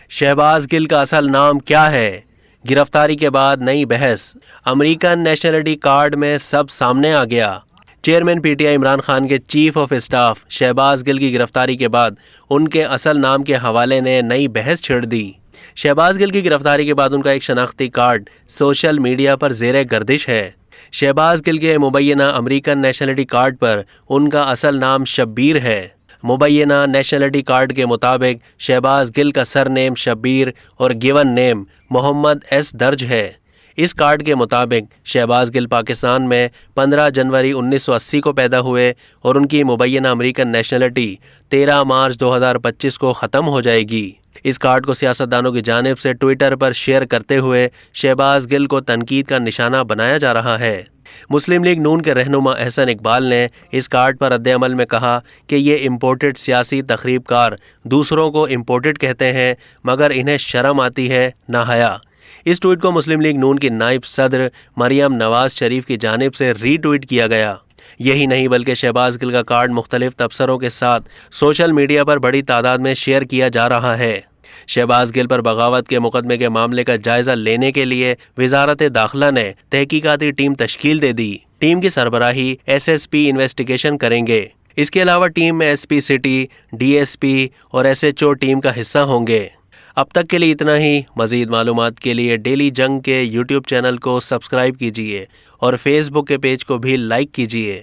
شہباز گل کا اصل نام کیا ہے؟ گرفتاری کے بعد نئی بحث، امریکن نیشنلٹی کارڈ میں سب سامنے آ گیا۔ Chairman P T I Imran Khan کے چیف آف اسٹاف شہباز گل کی گرفتاری کے بعد ان کے اصل نام کے حوالے نے نئی بحث چھیڑ دی۔ شہباز گل کی گرفتاری کے بعد ان کا ایک شناختی کارڈ سوشل میڈیا پر زیر گردش ہے۔ شہباز گل کے مبینہ امریکن نیشنلٹی کارڈ پر ان کا اصل نام شبیر ہے۔ مبینہ نیشنلٹی کارڈ کے مطابق شہباز گل کا سر نیم شبیر اور گیون نیم محمد ایس درج ہے۔ اس کارڈ کے مطابق شہباز گل پاکستان میں 15 جنوری 1980 کو پیدا ہوئے اور ان کی مبینہ امریکن نیشنلٹی 13 مارچ 2025 کو ختم ہو جائے گی۔ اس کارڈ کو سیاستدانوں کی جانب سے ٹویٹر پر شیئر کرتے ہوئے شہباز گل کو تنقید کا نشانہ بنایا جا رہا ہے۔ مسلم لیگ نون کے رہنما احسن اقبال نے اس کارڈ پر رد عمل میں کہا کہ یہ امپورٹڈ سیاسی تخریب کار دوسروں کو امپورٹڈ کہتے ہیں مگر انہیں شرم آتی ہے نہ حیا۔ اس ٹویٹ کو مسلم لیگ نون کی نائب صدر مریم نواز شریف کی جانب سے ری ٹویٹ کیا گیا۔ یہی نہیں بلکہ شہباز گل کا کارڈ مختلف تبصروں کے ساتھ سوشل میڈیا پر بڑی تعداد میں شیئر کیا جا رہا ہے۔ شہباز گل پر بغاوت کے مقدمے کے معاملے کا جائزہ لینے کے لیے وزارت داخلہ نے تحقیقاتی ٹیم تشکیل دے دی۔ ٹیم کی سربراہی ایس ایس پی انویسٹیگیشن کریں گے۔ اس کے علاوہ ٹیم میں S P city, D S P اور ایس ایچ او ٹیم کا حصہ ہوں گے۔ اب تک کے لیے اتنا ہی۔ مزید معلومات کے لیے ڈیلی جنگ کے یوٹیوب چینل کو سبسکرائب کیجیے اور فیس بک کے پیج کو بھی لائک کیجیے۔